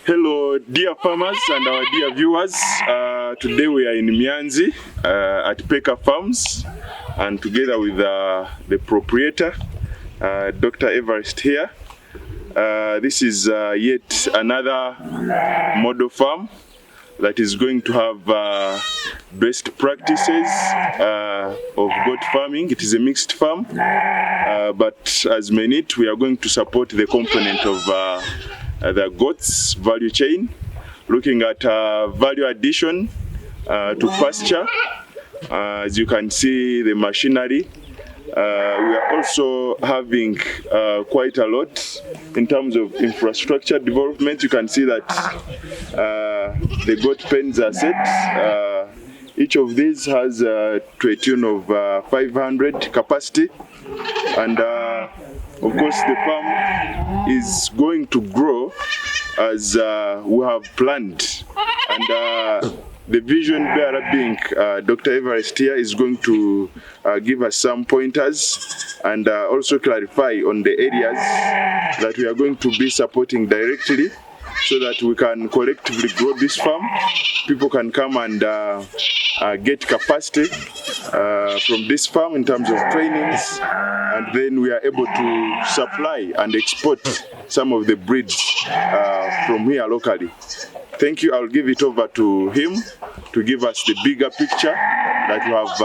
Hello dear farmers and our dear viewers. Today we are in Mianzi at Peka Farms, and together with the proprietor, Dr. Everest here. This is yet another model farm that is going to have best practices of goat farming. It is a mixed farm, but as Menit, we are going to support the component of the goats value chain, looking at value addition to pasture. As you can see, the machinery. We are also having quite a lot in terms of infrastructure development. You can see that the goat pens are set. Each of these has to a tune of 500 capacity, and of course the farm is going to grow as we have planned, and the vision bearer being Dr. Everest here is going to give us some pointers and also clarify on the areas that we are going to be supporting directly, so that we can collectively grow this farm. People can come and get capacity from this farm in terms of trainings, and then we are able to supply and export some of the breeds from here locally. Thank you. I'll give it over to him to give us the bigger picture that we have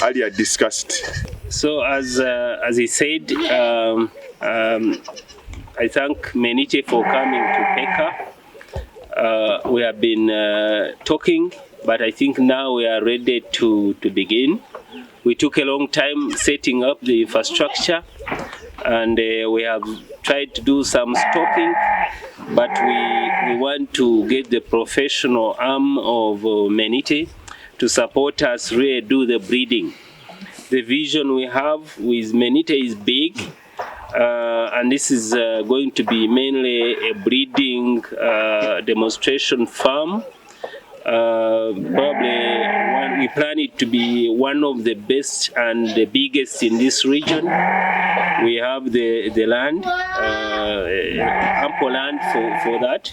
earlier discussed. So as he said, I thank Menite for coming to Peka. We have been talking, but I think now we are ready to begin. We took a long time setting up the infrastructure, and we have tried to do some stocking, but we want to get the professional arm of Menite to support us really do the breeding. The vision we have with Menite is big, and this is going to be mainly a breeding demonstration farm. Probably we plan it to be one of the best and the biggest in this region. We have the land, ample land for that.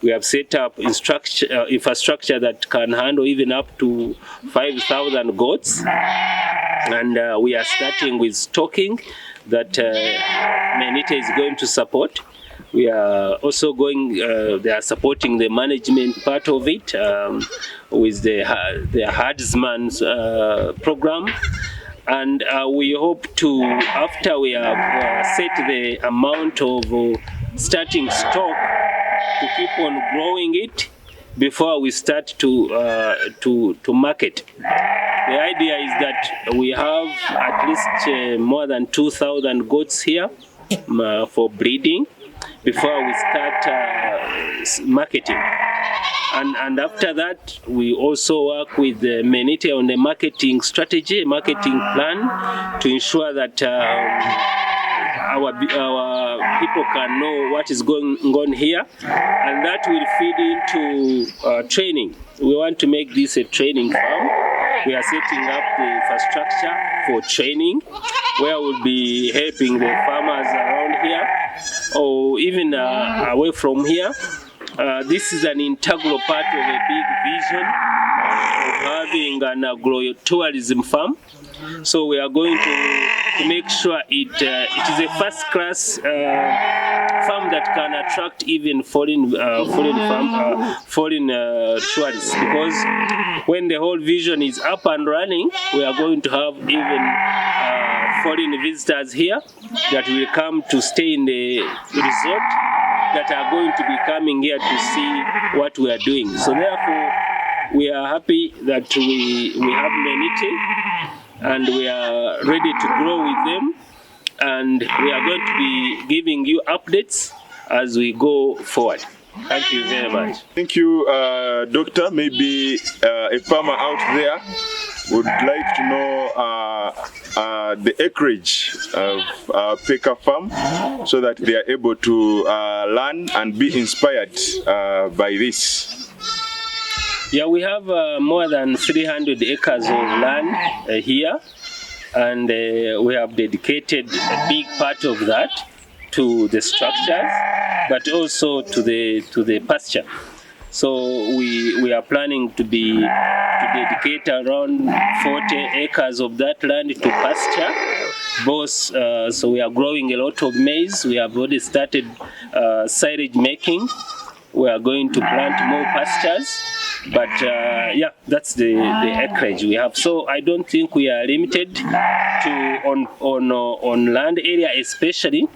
We have set up infrastructure that can handle even up to 5,000 goats, and we are starting with stocking that Menite is going to support. We are also going, they are supporting the management part of it with the herdsman's program. And we hope to, after we have set the amount of starting stock, to keep on growing it before we start to market. The idea is that we have at least more than 2,000 goats here for breeding before we start marketing. And after that, we also work with Menite on the marketing strategy, marketing plan, to ensure that our people can know what is going on here, and that will feed into training. We want to make this a training farm. We are setting up the infrastructure for training, where we'll be helping the farmers around here, or even away from here. This is an integral part of a big vision of having an agrotourism farm. So we are going to make sure it is a first-class farm that can attract even foreign tourists. Because when the whole vision is up and running, we are going to have even foreign visitors here that will come to stay in the resort, that are going to be coming here to see what we are doing. So therefore, we are happy that we have Menite, and we are ready to grow with them, and we are going to be giving you updates as we go forward. Thank you very much. Thank you, Doctor. Maybe a farmer out there would like to know the acreage of Peka farm, so that they are able to learn and be inspired by this. Yeah, we have more than 300 acres of land here, and we have dedicated a big part of that to the structures, but also to the pasture. So we are planning to dedicate around 40 acres of that land to pasture. Both, so we are growing a lot of maize. We have already started silage making. We are going to plant more pastures. But yeah, that's the acreage we have. So I don't think we are limited to on land area, especially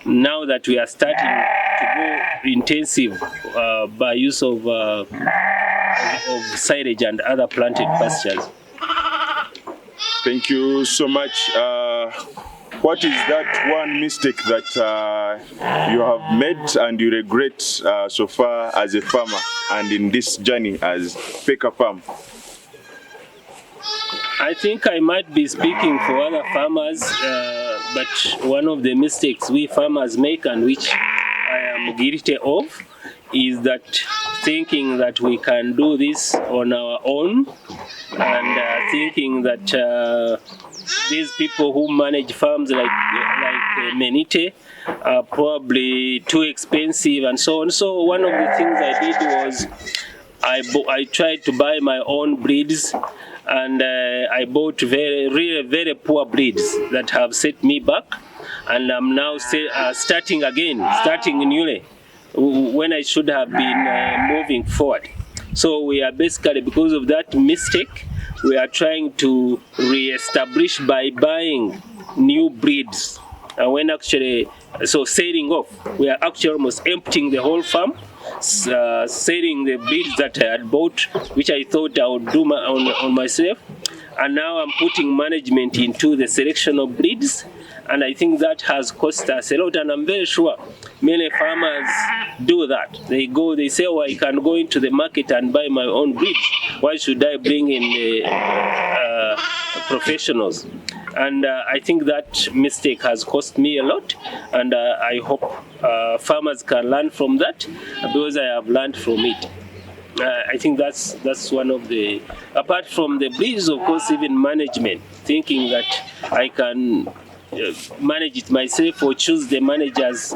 now that we are starting to go intensive by use of silage and other planted pastures. Thank you so much. What is that one mistake that you have made and you regret so far as a farmer and in this journey as Peka Farm? I think I might be speaking for other farmers, but one of the mistakes we farmers make, and which I am guilty of, is that thinking that we can do this on our own, and thinking that these people who manage farms like Menite are probably too expensive and so on. So one of the things I did was I tried to buy my own breeds, and I bought very poor breeds that have set me back, and I'm now starting newly when I should have been moving forward. So we are basically, because of that mistake, we are trying to re-establish by buying new breeds. And when actually, so selling off, we are actually almost emptying the whole farm, selling the breeds that I had bought, which I thought I would do on myself. And now I'm putting management into the selection of breeds. And I think that has cost us a lot. And I'm very sure many farmers do that. They say, oh, I can go into the market and buy my own breeds. Why should I bring in the professionals? And I think that mistake has cost me a lot. And I hope farmers can learn from that, because I have learned from it. I think that's one of the, apart from the breeds, of course, even management, thinking that I can manage it myself or choose the managers,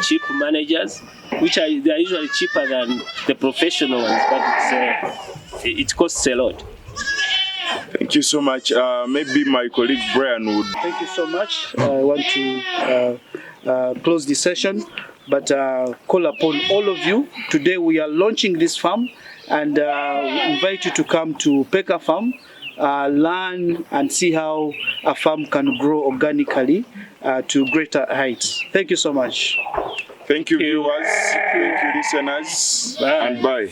cheap managers, which they are usually cheaper than the professional ones, but it costs a lot. Thank you so much. Maybe my colleague Brian would. Thank you so much. I want to close this session, but call upon all of you. Today we are launching this farm, and we invite you to come to Peka Farm, learn and see how a farm can grow organically to greater heights. Thank you so much. Thank you, viewers. Thank you, listeners. Bye. And bye.